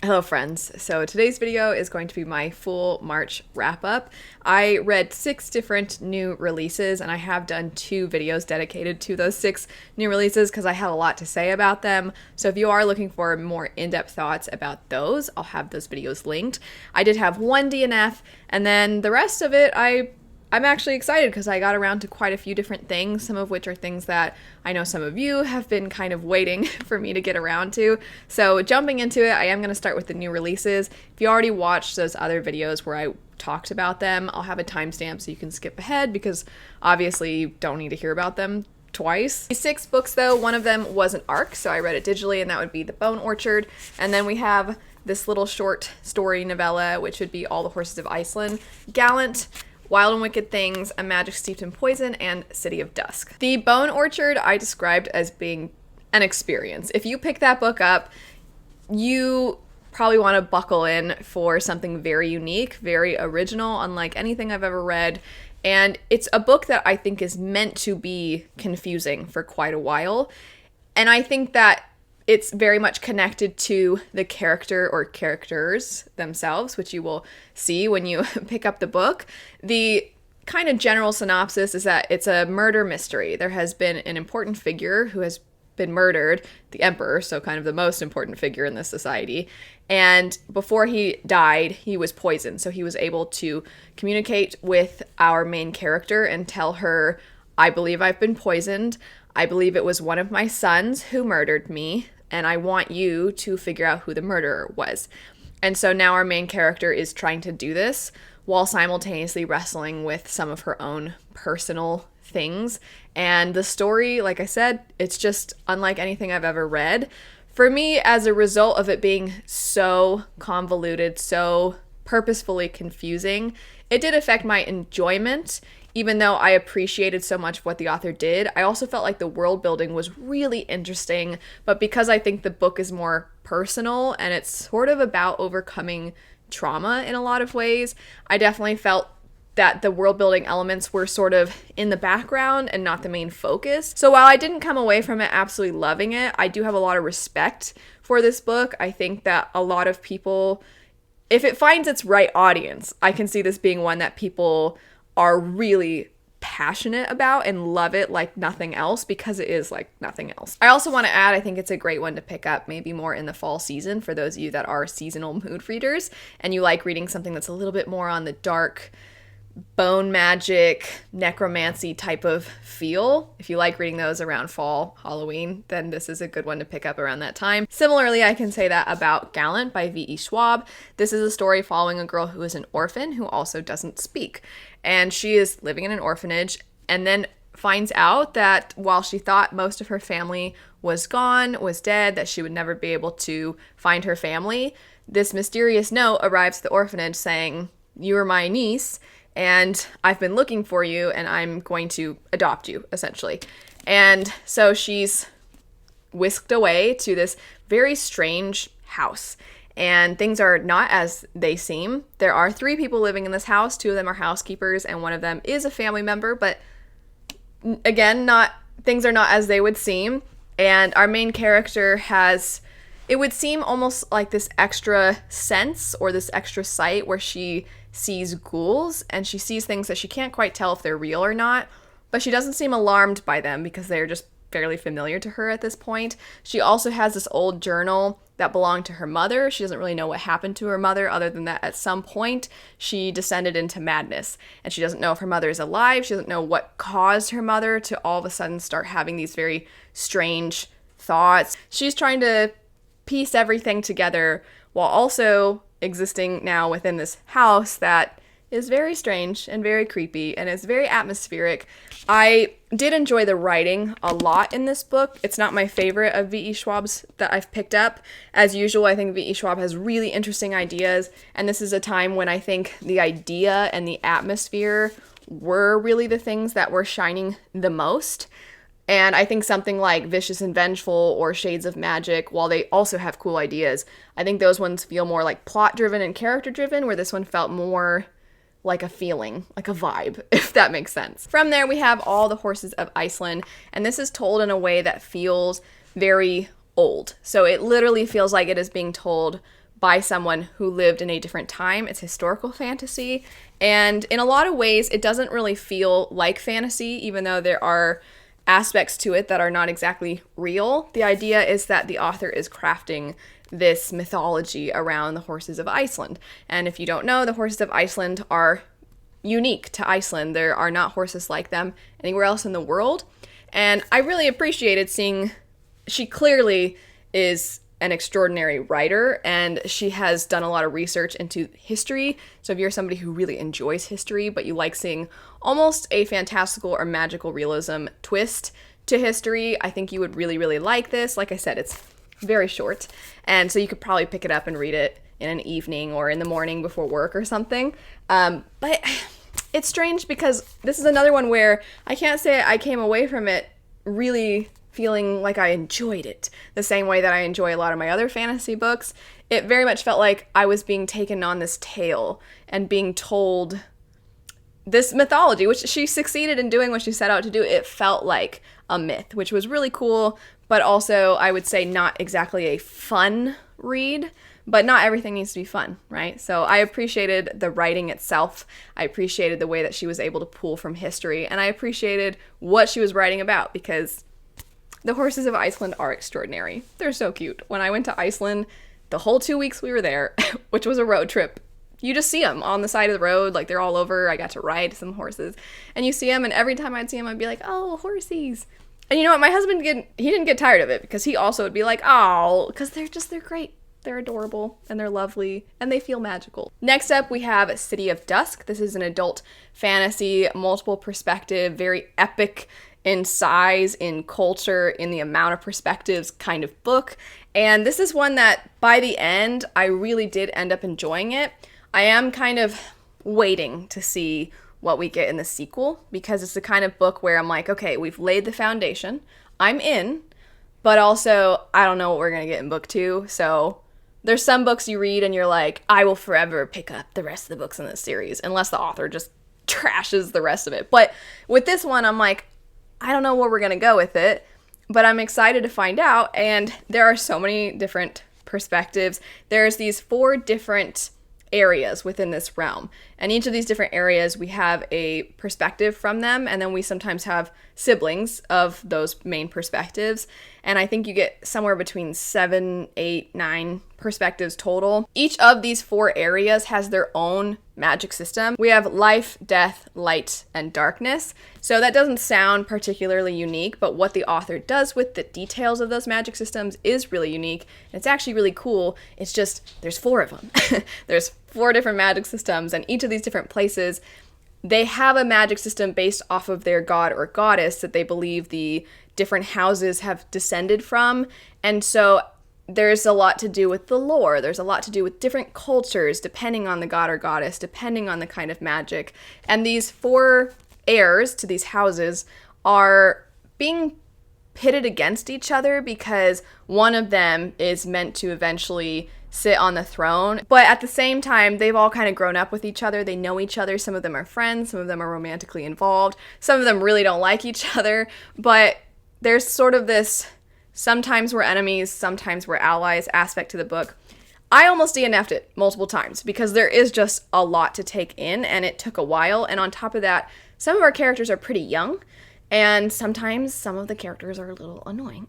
Hello friends, so today's video is going to be my full March wrap-up. I read 6 different new releases and I have done 2 videos dedicated to those 6 new releases because I had a lot to say about them. So if you are looking for more in-depth thoughts about those, I'll have those videos linked. I did have 1 DNF and then the rest of it I'm actually excited because I got around to quite a few different things, some of which are things that I know some of you have been kind of waiting for me to get around to. So jumping into it, I am going to start with the new releases. If you already watched those other videos where I talked about them, I'll have a timestamp so you can skip ahead because obviously you don't need to hear about them twice. These 6 books though, one of them was an arc, so I read it digitally and that would be The Bone Orchard. And then we have this little short story novella, which would be All the Horses of Iceland, Gallant, Wild and Wicked Things, A Magic Steeped in Poison, and City of Dusk. The Bone Orchard I described as being an experience. If you pick that book up, you probably want to buckle in for something very unique, very original, unlike anything I've ever read. And it's a book that I think is meant to be confusing for quite a while. And I think that it's very much connected to the character or characters themselves, which you will see when you pick up the book. The kind of general synopsis is that it's a murder mystery. There has been an important figure who has been murdered, the emperor, so kind of the most important figure in this society. And before he died, he was poisoned. So he was able to communicate with our main character and tell her, I believe I've been poisoned. I believe it was one of my sons who murdered me, and I want you to figure out who the murderer was. And so now our main character is trying to do this while simultaneously wrestling with some of her own personal things. And the story, like I said, it's just unlike anything I've ever read. For me, as a result of it being so convoluted, so purposefully confusing, it did affect my enjoyment. Even though I appreciated so much what the author did, I also felt like the world building was really interesting, but because I think the book is more personal and it's sort of about overcoming trauma in a lot of ways, I definitely felt that the world building elements were sort of in the background and not the main focus. So while I didn't come away from it absolutely loving it, I do have a lot of respect for this book. I think that a lot of people, if it finds its right audience, I can see this being one that people are really passionate about and love it like nothing else, because it is like nothing else. I also want to add, I think it's a great one to pick up maybe more in the fall season for those of you that are seasonal mood readers and you like reading something that's a little bit more on the dark, bone magic, necromancy type of feel. If you like reading those around fall, Halloween, then this is a good one to pick up around that time. Similarly, I can say that about Gallant by V.E. Schwab. This is a story following a girl who is an orphan who also doesn't speak. And she is living in an orphanage and then finds out that while she thought most of her family was gone, was dead, that she would never be able to find her family, this mysterious note arrives at the orphanage saying, "You are my niece, and I've been looking for you, and I'm going to adopt you," essentially. And so she's whisked away to this very strange house. And things are not as they seem. There are 3 people living in this house. 2 of them are housekeepers, and one of them is a family member. But again, things are not as they would seem. And our main character has, it would seem almost like this extra sense or this extra sight where she sees ghouls and she sees things that she can't quite tell if they're real or not. But she doesn't seem alarmed by them because they're just fairly familiar to her at this point. She also has this old journal that belonged to her mother. She doesn't really know what happened to her mother other than that at some point she descended into madness, and she doesn't know if her mother is alive. She doesn't know what caused her mother to all of a sudden start having these very strange thoughts. She's trying to piece everything together while also existing now within this house that is very strange and very creepy and it's very atmospheric. I did enjoy the writing a lot in this book. It's not my favorite of V.E. Schwab's that I've picked up. As usual, I think V.E. Schwab has really interesting ideas, and this is a time when I think the idea and the atmosphere were really the things that were shining the most. And I think something like Vicious and Vengeful or Shades of Magic, while they also have cool ideas, I think those ones feel more like plot-driven and character-driven, where this one felt more like a feeling, like a vibe, if that makes sense. From there, we have All the Horses of Iceland, and this is told in a way that feels very old. So it literally feels like it is being told by someone who lived in a different time. It's historical fantasy, and in a lot of ways it doesn't really feel like fantasy, even though there are aspects to it that are not exactly real. The idea is that the author is crafting this mythology around the Horses of Iceland. And if you don't know, the Horses of Iceland are unique to Iceland. There are not horses like them anywhere else in the world. And I really appreciated seeing, she clearly is an extraordinary writer, and she has done a lot of research into history. So if you're somebody who really enjoys history, but you like seeing almost a fantastical or magical realism twist to history, I think you would really, really like this. Like I said, it's very short, and so you could probably pick it up and read it in an evening or in the morning before work or something. But it's strange because this is another one where I can't say I came away from it really feeling like I enjoyed it the same way that I enjoy a lot of my other fantasy books. It very much felt like I was being taken on this tale and being told this mythology, which she succeeded in doing what she set out to do. It felt like a myth, which was really cool, but also I would say not exactly a fun read. But not everything needs to be fun, right? So I appreciated the writing itself. I appreciated the way that she was able to pull from history, and I appreciated what she was writing about, because the Horses of Iceland are extraordinary. They're so cute. When I went to Iceland, the whole 2 weeks we were there, which was a road trip, you just see them on the side of the road, like they're all over. I got to ride some horses, and you see them, and every time I'd see them, I'd be like, oh, horsies. And you know what? My husband, he didn't get tired of it, because he also would be like, oh, because they're great. They're adorable, and they're lovely, and they feel magical. Next up, we have City of Dusk. This is an adult fantasy, multiple perspective, very epic in size, in culture, in the amount of perspectives kind of book. And this is one that, by the end, I really did end up enjoying it. I am kind of waiting to see what we get in the sequel, because it's the kind of book where I'm like, okay, we've laid the foundation. I'm in, but also I don't know what we're going to get in book 2, so there's some books you read and you're like, I will forever pick up the rest of the books in this series, unless the author just trashes the rest of it. But with this one, I'm like, I don't know where we're going to go with it, but I'm excited to find out. And there are so many different perspectives. There's these 4 different areas within this realm, and each of these different areas we have a perspective from them, and then we sometimes have siblings of those main perspectives, and I think you get somewhere between 7, 8, 9 perspectives total. Each of these 4 areas has their own magic system. We have life, death, light, and darkness. So that doesn't sound particularly unique, but what the author does with the details of those magic systems is really unique. It's actually really cool. It's just, there's 4 of them. There's 4 different magic systems, and each of these different places, they have a magic system based off of their god or goddess that they believe the different houses have descended from. And so there's a lot to do with the lore. There's a lot to do with different cultures, depending on the god or goddess, depending on the kind of magic. And these 4 heirs to these houses are being pitted against each other because one of them is meant to eventually sit on the throne. But at the same time, they've all kind of grown up with each other. They know each other. Some of them are friends. Some of them are romantically involved. Some of them really don't like each other. But there's sort of this sometimes we're enemies, sometimes we're allies aspect to the book. I almost DNF'd it multiple times because there is just a lot to take in, and it took a while. And on top of that, some of our characters are pretty young, and sometimes some of the characters are a little annoying.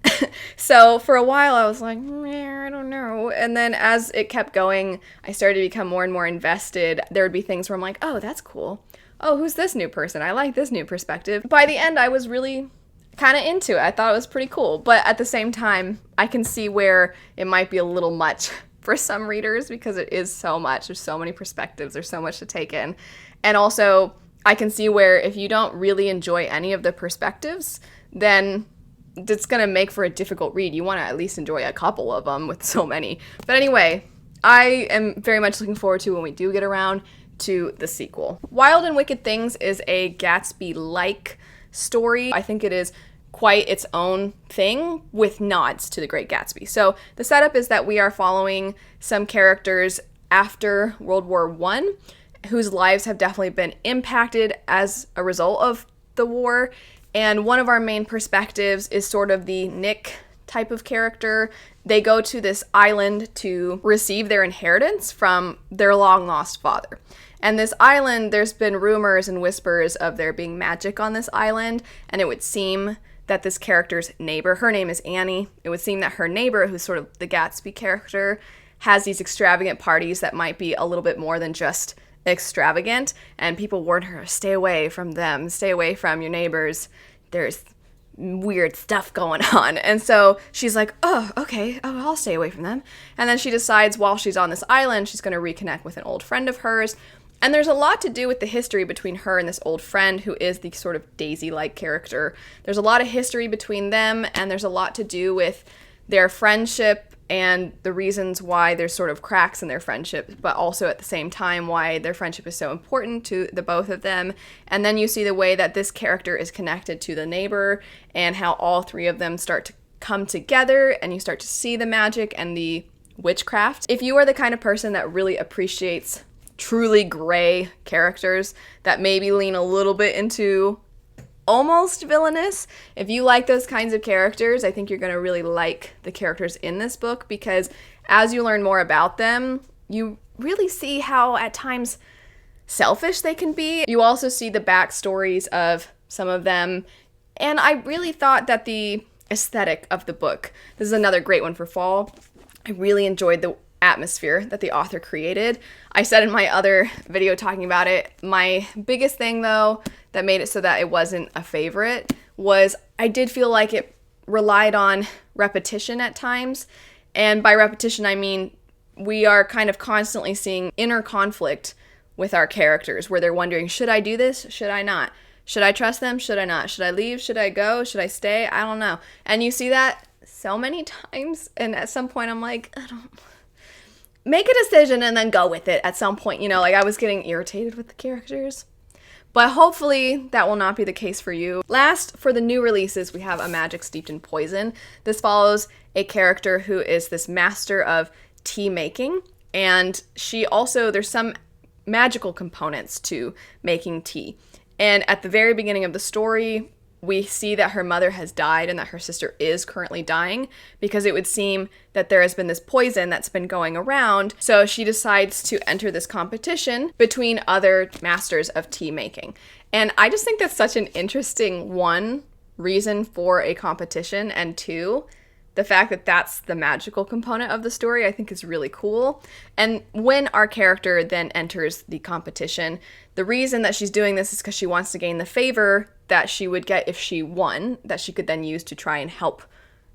So for a while I was like, I don't know. And then as it kept going, I started to become more and more invested. There would be things where I'm like, oh, that's cool. Oh, who's this new person? I like this new perspective. By the end, I was really kind of into it. I thought it was pretty cool. But at the same time, I can see where it might be a little much for some readers because it is so much. There's so many perspectives. There's so much to take in. And also, I can see where if you don't really enjoy any of the perspectives, then it's going to make for a difficult read. You want to at least enjoy a couple of them with so many. But anyway, I am very much looking forward to when we do get around to the sequel. Wild and Wicked Things is a Gatsby-like story. I think it is quite its own thing with nods to The Great Gatsby. So the setup is that we are following some characters after World War I whose lives have definitely been impacted as a result of the war. And one of our main perspectives is sort of the Nick type of character. They go to this island to receive their inheritance from their long-lost father. And this island, there's been rumors and whispers of there being magic on this island, and it would seem that this character's neighbor, her name is Annie, it would seem that her neighbor, who's sort of the Gatsby character, has these extravagant parties that might be a little bit more than just extravagant, and people warn her, stay away from them, stay away from your neighbors, there's weird stuff going on. And so she's like, oh, okay, oh, I'll stay away from them. And then she decides while she's on this island, she's going to reconnect with an old friend of hers. And there's a lot to do with the history between her and this old friend who is the sort of Daisy-like character. There's a lot of history between them, and there's a lot to do with their friendship and the reasons why there's sort of cracks in their friendship, but also at the same time why their friendship is so important to the both of them. And then you see the way that this character is connected to the neighbor and how all three of them start to come together, and you start to see the magic and the witchcraft. If you are the kind of person that really appreciates truly gray characters that maybe lean a little bit into almost villainous, if you like those kinds of characters, I think you're going to really like the characters in this book, because as you learn more about them, you really see how at times selfish they can be. You also see the backstories of some of them, and I really thought that the aesthetic of the book, this is another great one for fall, I really enjoyed the atmosphere that the author created. I said in my other video talking about it, my biggest thing though that made it so that it wasn't a favorite was I did feel like it relied on repetition at times. And by repetition, I mean we are kind of constantly seeing inner conflict with our characters where they're wondering, should I do this? Should I not? Should I trust them? Should I not? Should I leave? Should I go? Should I stay? I don't know. And you see that so many times. And at some point I'm like, I don't make a decision and then go with it at some point. You know, like I was getting irritated with the characters. But hopefully that will not be the case for you. Last, for the new releases, we have A Magic Steeped in Poison. This follows a character who is this master of tea making. And she also, there's some magical components to making tea. And at the very beginning of the story, we see that her mother has died and that her sister is currently dying, because it would seem that there has been this poison that's been going around. So she decides to enter this competition between other masters of tea making. And I just think that's such an interesting, one, reason for a competition, and two, the fact that that's the magical component of the story, I think is really cool. And when our character then enters the competition, the reason that she's doing this is because she wants to gain the favor that she would get if she won, that she could then use to try and help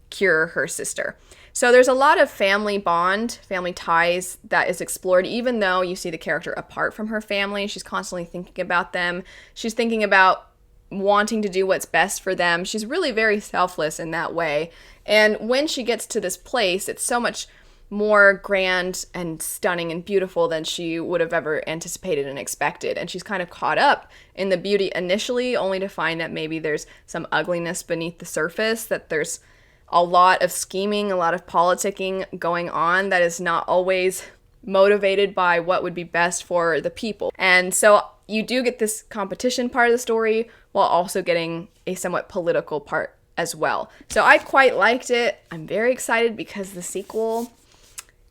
cure her sister. So there's a lot of family bond, family ties that is explored, even though you see the character apart from her family. She's constantly thinking about them. She's thinking about wanting to do what's best for them. She's really very selfless in that way. And when she gets to this place, it's so much more grand and stunning and beautiful than she would have ever anticipated and expected. And she's kind of caught up in the beauty initially, only to find that maybe there's some ugliness beneath the surface, that there's a lot of scheming, a lot of politicking going on that is not always motivated by what would be best for the people. And so you do get this competition part of the story while also getting a somewhat political part as well. So I quite liked it. I'm very excited because the sequel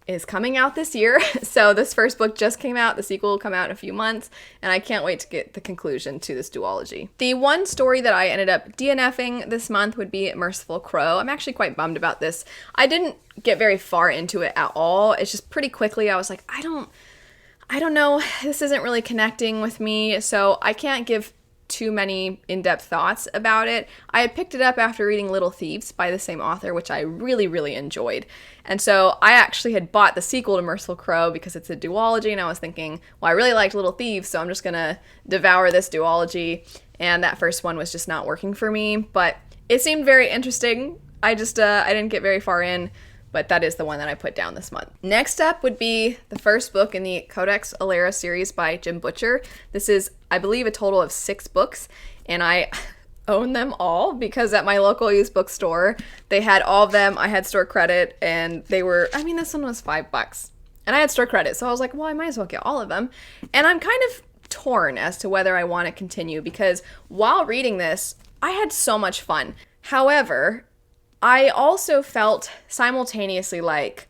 is coming out this year. So this first book just came out. The sequel will come out in a few months, and I can't wait to get the conclusion to this duology. The one story that I ended up DNFing this month would be Merciful Crow. I'm actually quite bummed about this. I didn't get very far into it at all. It's just pretty quickly I was like, I don't know, this isn't really connecting with me, so I can't give too many in-depth thoughts about it. I had picked it up after reading Little Thieves by the same author, which I really, really enjoyed. And so I actually had bought the sequel to Merciful Crow because it's a duology, and I was thinking, well, I really liked Little Thieves, so I'm just gonna devour this duology. And that first one was just not working for me, but it seemed very interesting. I didn't get very far in, but that is the one that I put down this month. Next up would be the first book in the Codex Alera series by Jim Butcher. This is, I believe, a total of 6 books, and I own them all because at my local used bookstore, they had all of them. I had store credit, and they were, this one was $5, and I had store credit, so I was like, well, I might as well get all of them. And I'm kind of torn as to whether I want to continue because while reading this, I had so much fun. However, I also felt simultaneously like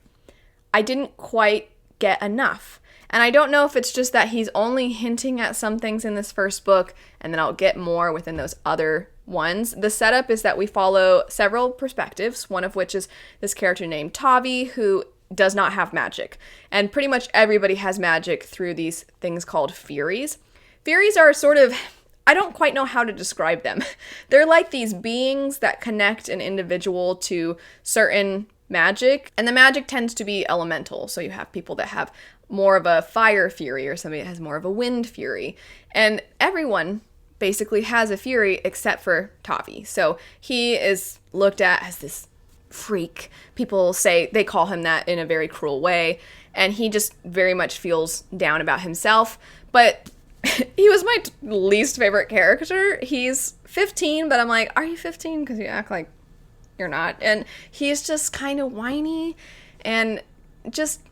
I didn't quite get enough. And I don't know if it's just that he's only hinting at some things in this first book, and then I'll get more within those other ones. The setup is that we follow several perspectives, one of which is this character named Tavi, who does not have magic. And pretty much everybody has magic through these things called Furies. Furies are sort of, I don't quite know how to describe them. They're like these beings that connect an individual to certain magic, and the magic tends to be elemental. So you have people that have more of a fire fury, or somebody that has more of a wind fury. And everyone basically has a fury except for Tavi. So he is looked at as this freak. People say, they call him that in a very cruel way, and he just very much feels down about himself. But he was my least favorite character. He's 15, but I'm like, are you 15? Because you act like you're not. And he's just kind of whiny and just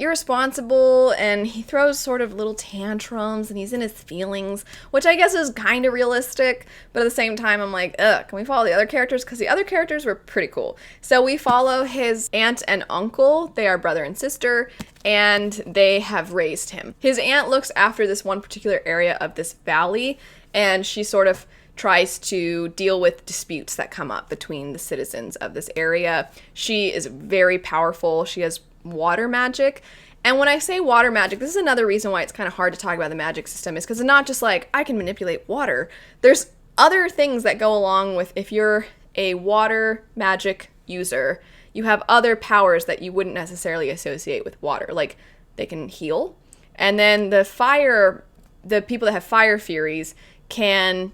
irresponsible, and he throws sort of little tantrums, and he's in his feelings, which I guess is kind of realistic, but at the same time I'm like, ugh, can we follow the other characters? Because the other characters were pretty cool. So we follow his aunt and uncle. They are brother and sister, and they have raised him. His aunt looks after this one particular area of this valley, and she sort of tries to deal with disputes that come up between the citizens of this area. She is very powerful. She has water magic. And when I say water magic, this is another reason why it's kind of hard to talk about the magic system, is because it's not just like, I can manipulate water. There's other things that go along with, if you're a water magic user, you have other powers that you wouldn't necessarily associate with water. Like, they can heal. And then the people that have fire furies can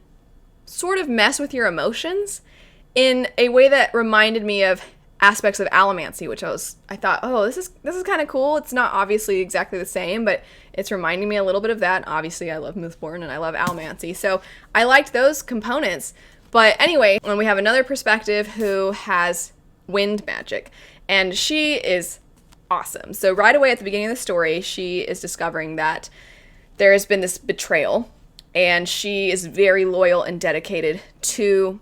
sort of mess with your emotions in a way that reminded me of aspects of allomancy, which I thought, oh, this is kind of cool. It's not obviously exactly the same, but it's reminding me a little bit of that. Obviously, I love Mistborn and I love allomancy, so I liked those components. But anyway, when we have another perspective who has wind magic, and she is awesome. So right away at the beginning of the story, she is discovering that there has been this betrayal, and she is very loyal and dedicated to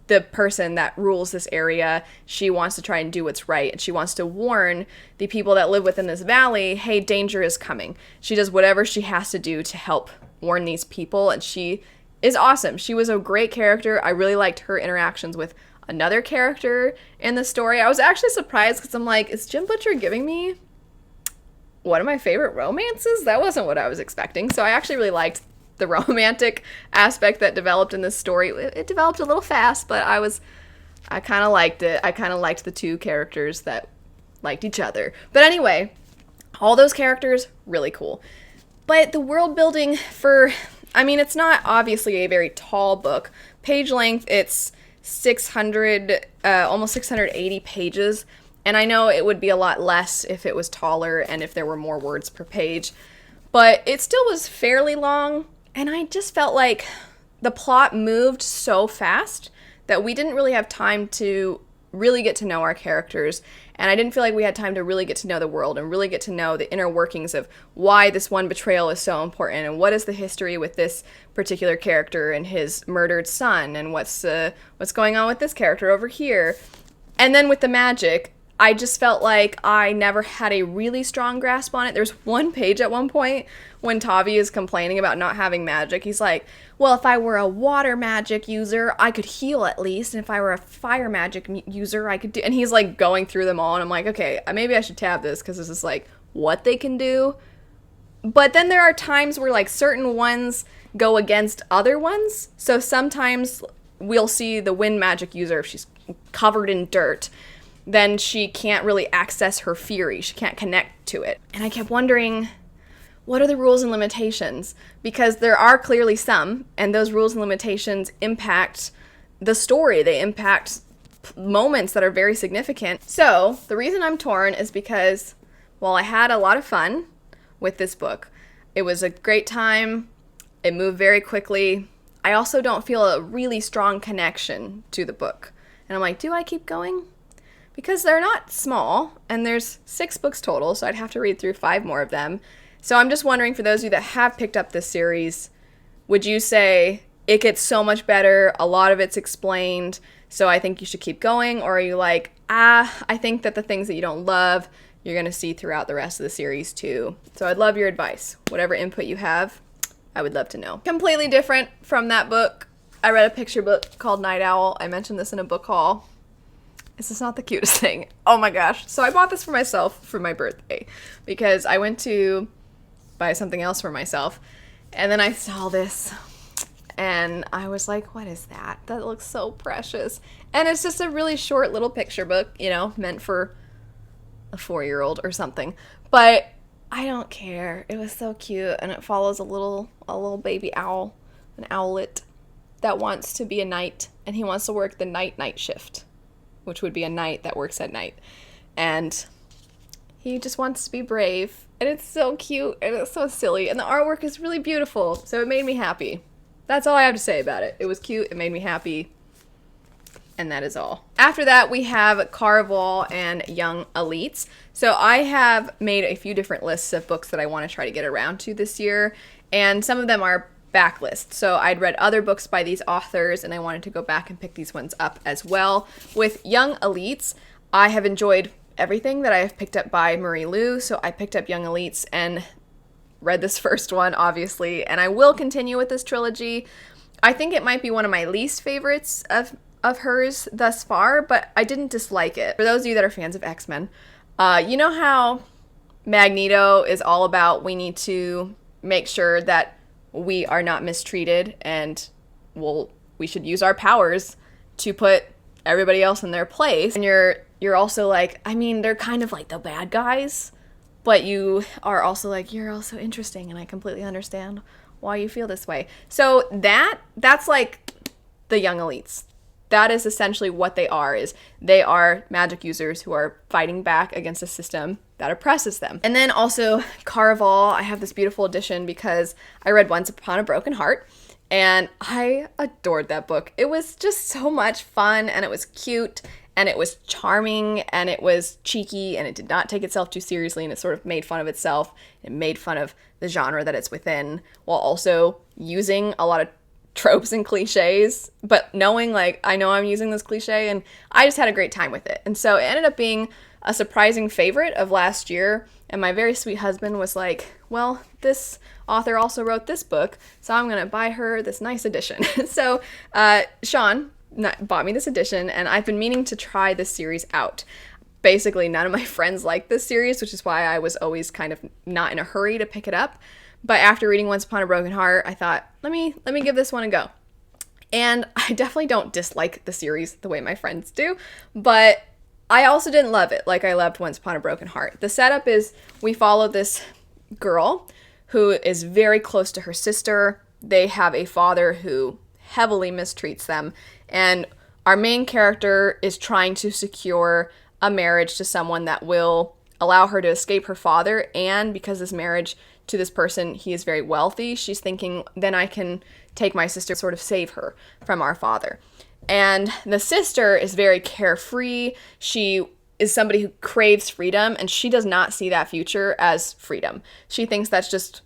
the person that rules this area. She wants to try and do what's right, and she wants to warn the people that live within this valley, hey, danger is coming. She does whatever she has to do to help warn these people, and she is awesome. She was a great character. I really liked her interactions with another character in the story. I was actually surprised because I'm like, is Jim Butcher giving me one of my favorite romances? That wasn't what I was expecting. So I actually really liked the romantic aspect that developed in this story. It developed a little fast, but I kind of liked it. I kind of liked the two characters that liked each other. But anyway, all those characters, really cool. But the world building it's not obviously a very tall book. Page length, it's 600, almost 680 pages. And I know it would be a lot less if it was taller and if there were more words per page. But it still was fairly long. And I just felt like the plot moved so fast that we didn't really have time to really get to know our characters. And I didn't feel like we had time to really get to know the world and really get to know the inner workings of why this one betrayal is so important, and what is the history with this particular character and his murdered son, and what's going on with this character over here. And then with the magic, I just felt like I never had a really strong grasp on it. There's one page at one point when Tavi is complaining about not having magic. He's like, well, if I were a water magic user, I could heal at least. And if I were a fire magic user, I could do... And he's like going through them all. And I'm like, okay, maybe I should tab this because this is like what they can do. But then there are times where like certain ones go against other ones. So sometimes we'll see the wind magic user, if she's covered in dirt, then she can't really access her fury. She can't connect to it. And I kept wondering, what are the rules and limitations? Because there are clearly some, and those rules and limitations impact the story. They impact moments that are very significant. So the reason I'm torn is because while I had a lot of fun with this book, it was a great time, it moved very quickly, I also don't feel a really strong connection to the book. And I'm like, do I keep going? Because they're not small, and there's 6 books total, so I'd have to read through 5 more of them. So I'm just wondering, for those of you that have picked up this series, would you say it gets so much better, a lot of it's explained, So I think you should keep going, or are you like, I think that the things that you don't love, you're going to see throughout the rest of the series too. So I'd love your advice. Whatever input you have, I would love to know. Completely different from that book. I read a picture book called Night Owl. I mentioned this in a book haul. This is not the cutest thing. Oh my gosh. So I bought this for myself for my birthday because I went to buy something else for myself, and then I saw this and I was like, what is that? That looks so precious. And it's just a really short little picture book, you know, meant for a 4-year-old or something. But I don't care. It was so cute, and it follows a little baby owl, an owlet that wants to be a knight, and he wants to work the night shift, which would be a knight that works at night. And he just wants to be brave, and it's so cute, and it's so silly, and the artwork is really beautiful, so it made me happy. That's all I have to say about it. It was cute, it made me happy, and that is all. After that, we have Caraval and Young Elites. So I have made a few different lists of books that I want to try to get around to this year, and some of them are backlist. So I'd read other books by these authors, and I wanted to go back and pick these ones up as well. With Young Elites, I have enjoyed everything that I have picked up by Marie Lu, so I picked up Young Elites and read this first one, obviously, and I will continue with this trilogy. I think it might be one of my least favorites of hers thus far, but I didn't dislike it. For those of you that are fans of X-Men, you know how Magneto is all about we need to make sure that we are not mistreated, and we should use our powers to put everybody else in their place. And you're also like, I mean, they're kind of like the bad guys, but you are also like, you're also interesting, and I completely understand why you feel this way. So that's like the Young Elites. That is essentially what they are, is they are magic users who are fighting back against a system that oppresses them. And then also Caraval, I have this beautiful edition because I read Once Upon a Broken Heart, and I adored that book. It was just so much fun, and it was cute, and it was charming, and it was cheeky, and it did not take itself too seriously, and it sort of made fun of itself. It made fun of the genre that it's within, while also using a lot of tropes and cliches, but knowing like, I know I'm using this cliche, and I just had a great time with it. And so it ended up being a surprising favorite of last year, and my very sweet husband was like, well, this author also wrote this book, so I'm gonna buy her this nice edition. So Sean bought me this edition, and I've been meaning to try this series out. Basically, none of my friends like this series, which is why I was always kind of not in a hurry to pick it up. But after reading Once Upon a Broken Heart, I thought, let me give this one a go. And I definitely don't dislike the series the way my friends do, but I also didn't love it like I loved Once Upon a Broken Heart. The setup is we follow this girl who is very close to her sister. They have a father who heavily mistreats them, and our main character is trying to secure a marriage to someone that will allow her to escape her father, and because this marriage to this person, he is very wealthy, she's thinking, then I can take my sister, sort of save her from our father. And the sister is very carefree. She is somebody who craves freedom, and she does not see that future as freedom. She thinks that's just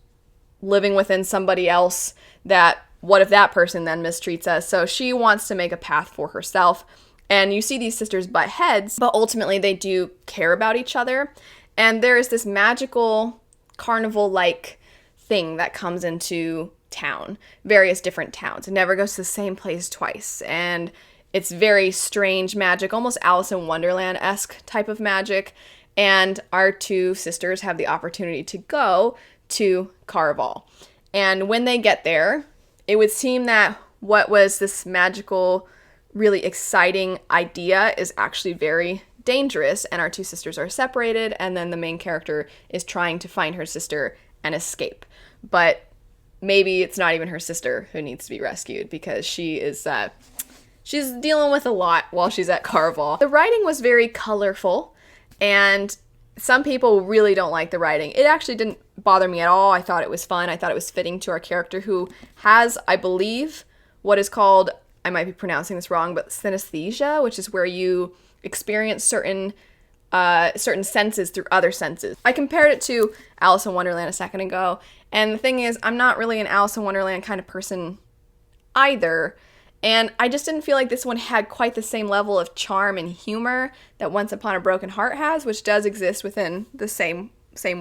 living within somebody else, that what if that person then mistreats us? So she wants to make a path for herself. And you see these sisters butt heads, but ultimately they do care about each other. And there is this magical carnival-like thing that comes into town, various different towns. It never goes to the same place twice. And it's very strange magic, almost Alice in Wonderland-esque type of magic. And our two sisters have the opportunity to go to Caraval. And when they get there, it would seem that what was this magical, really exciting idea is actually very dangerous, and our two sisters are separated, and then the main character is trying to find her sister and escape. But maybe it's not even her sister who needs to be rescued, because she's dealing with a lot while she's at Caraval. The writing was very colorful, and some people really don't like the writing. It actually didn't bother me at all. I thought it was fun. I thought it was fitting to our character, who has, I believe, what is called, I might be pronouncing this wrong, but synesthesia, which is where you experience certain senses through other senses. I compared it to Alice in Wonderland a second ago, and the thing is, I'm not really an Alice in Wonderland kind of person either, And I just didn't feel like this one had quite the same level of charm and humor that Once Upon a Broken Heart has, which does exist within the same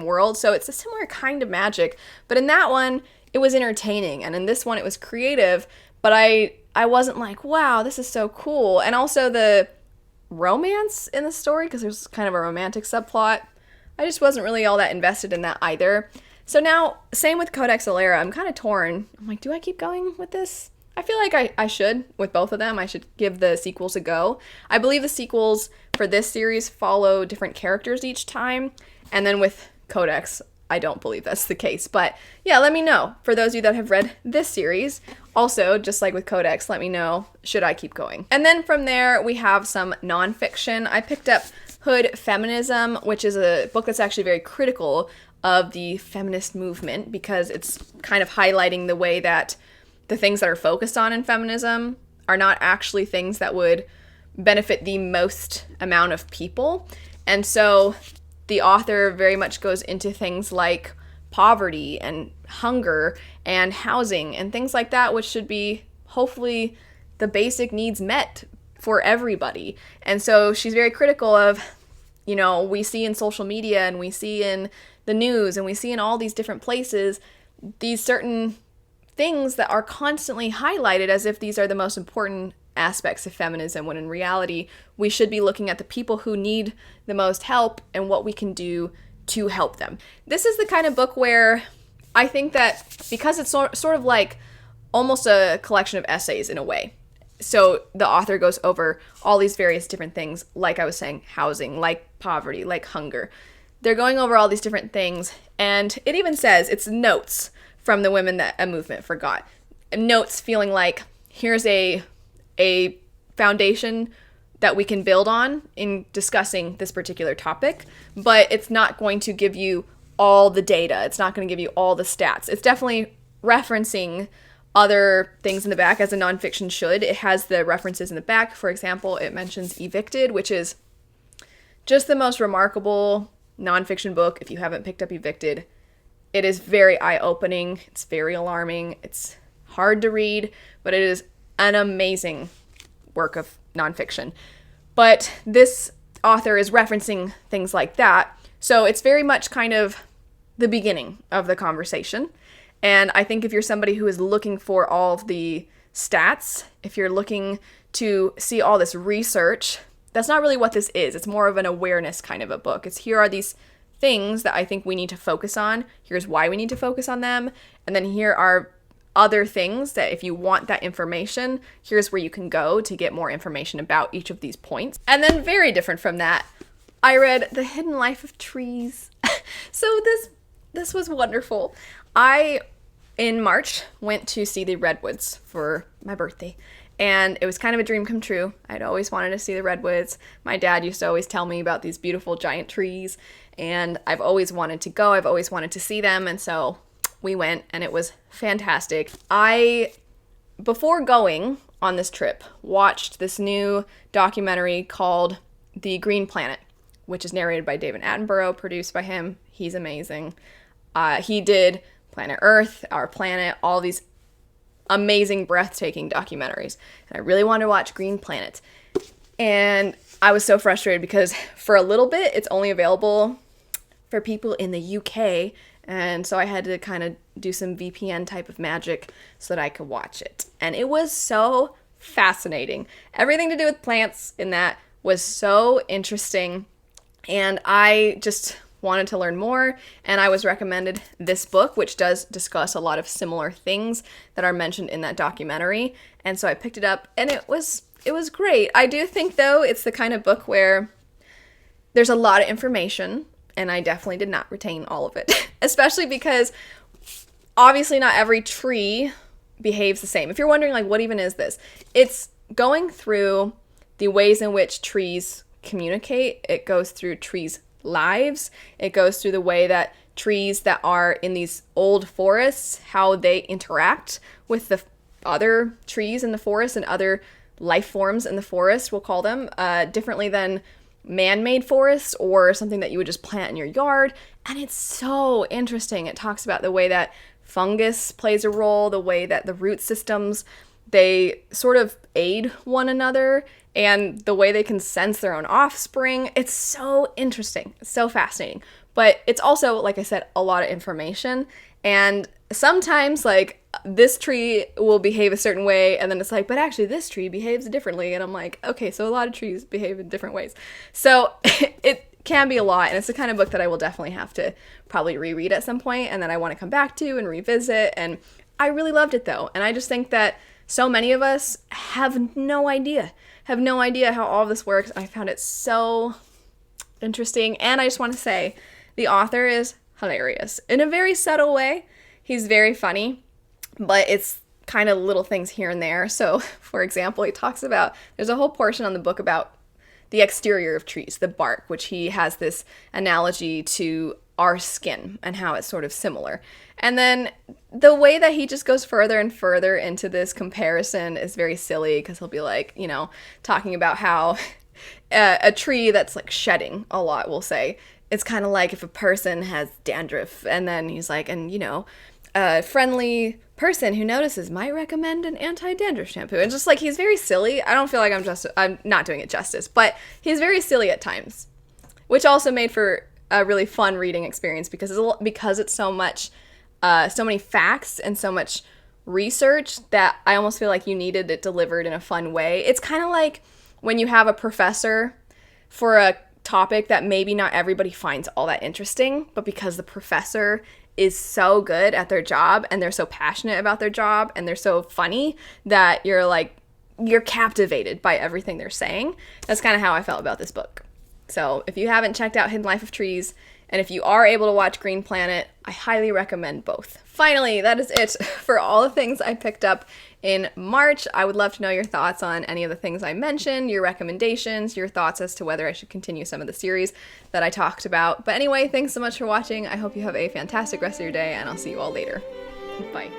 world. So it's a similar kind of magic. But in that one, it was entertaining. And in this one, it was creative. But I wasn't like, wow, this is so cool. And also the romance in the story, because there's kind of a romantic subplot, I just wasn't really all that invested in that either. So now, same with Codex Alera, I'm kind of torn. I'm like, do I keep going with this? I feel like I should with both of them. I should give the sequels a go. I believe the sequels for this series follow different characters each time. And then with Codex, I don't believe that's the case. But yeah, let me know. For those of you that have read this series, also, just like with Codex, let me know, should I keep going? And then from there, we have some nonfiction. I picked up Hood Feminism, which is a book that's actually very critical of the feminist movement, because it's kind of highlighting the way that the things that are focused on in feminism are not actually things that would benefit the most amount of people. And so the author very much goes into things like poverty and hunger and housing and things like that, which should be hopefully the basic needs met for everybody. And so she's very critical of, you know, we see in social media and we see in the news and we see in all these different places these certain things that are constantly highlighted as if these are the most important aspects of feminism, when in reality, we should be looking at the people who need the most help and what we can do to help them. This is the kind of book where I think that because it's sort of like almost a collection of essays in a way. So the author goes over all these various different things, like I was saying, housing, like poverty, like hunger. They're going over all these different things, and it even says it's notes from the women that a movement forgot. Notes feeling like, here's a foundation that we can build on in discussing this particular topic, but it's not going to give you all the data. It's not going to give you all the stats. It's definitely referencing other things in the back, as a nonfiction should. It has the references in the back. For example, it mentions Evicted, which is just the most remarkable nonfiction book. If you haven't picked up Evicted, it is very eye-opening. It's very alarming. It's hard to read, but it is an amazing work of nonfiction. But this author is referencing things like that. So it's very much kind of the beginning of the conversation. And I think if you're somebody who is looking for all of the stats, if you're looking to see all this research, that's not really what this is. It's more of an awareness kind of a book. It's here are these things that I think we need to focus on. Here's why we need to focus on them. And then here are other things that if you want that information, here's where you can go to get more information about each of these points. And then very different from that, I read The Hidden Life of Trees. So this was wonderful. I, in March, went to see the redwoods for my birthday. And it was kind of a dream come true. I'd always wanted to see the redwoods. My dad used to always tell me about these beautiful giant trees, and I've always wanted to go. I've always wanted to see them, and so we went, and it was fantastic. I, before going on this trip, watched this new documentary called The Green Planet, which is narrated by David Attenborough, produced by him. He's amazing. He did Planet Earth, Our Planet, all these amazing, breathtaking documentaries. And I really wanted to watch Green Planet. And I was so frustrated because for a little bit, it's only available for people in the UK. And so I had to kind of do some VPN type of magic so that I could watch it. And it was so fascinating. Everything to do with plants in that was so interesting. And I just wanted to learn more, and I was recommended this book, which does discuss a lot of similar things that are mentioned in that documentary. And so I picked it up, and it was great. I do think, though, it's the kind of book where there's a lot of information, and I definitely did not retain all of it, especially because obviously not every tree behaves the same. If you're wondering, like, what even is this? It's going through the ways in which trees communicate. It goes through trees' lives. It goes through the way that trees that are in these old forests, how they interact with the other trees in the forest and other life forms in the forest, we'll call them, differently than man-made forests or something that you would just plant in your yard. And it's so interesting. It talks about the way that fungus plays a role, the way that the root systems they sort of aid one another, and the way they can sense their own offspring. It's so interesting. It's so fascinating. But it's also, like I said, a lot of information. And sometimes, like, this tree will behave a certain way, and then it's like, but actually this tree behaves differently. And I'm like, okay, so a lot of trees behave in different ways. So it can be a lot, and it's the kind of book that I will definitely have to probably reread at some point, and then I want to come back to and revisit. And I really loved it, though. And I just think that so many of us have no idea how all of this works. And I found it so interesting. And I just want to say, the author is hilarious in a very subtle way. He's very funny, but it's kind of little things here and there. So, for example, he talks about, there's a whole portion on the book about the exterior of trees, the bark, which he has this analogy to our skin and how it's sort of similar. And then the way that he just goes further and further into this comparison is very silly, because he'll be like, you know, talking about how a tree that's like shedding a lot, we'll say, it's kind of like if a person has dandruff, and then he's like, and you know, a friendly person who notices might recommend an anti-dandruff shampoo. And just like, he's very silly. I don't feel like I'm not doing it justice, but he's very silly at times, which also made for a really fun reading experience, because it's so much, so many facts and so much research that I almost feel like you needed it delivered in a fun way. It's kind of like when you have a professor for a topic that maybe not everybody finds all that interesting, but because the professor is so good at their job and they're so passionate about their job and they're so funny that you're captivated by everything they're saying. That's kind of how I felt about this book. So if you haven't checked out Hidden Life of Trees, and if you are able to watch Green Planet, I highly recommend both. Finally, that is it for all the things I picked up in March. I would love to know your thoughts on any of the things I mentioned, your recommendations, your thoughts as to whether I should continue some of the series that I talked about. But anyway, thanks so much for watching. I hope you have a fantastic rest of your day, and I'll see you all later. Bye.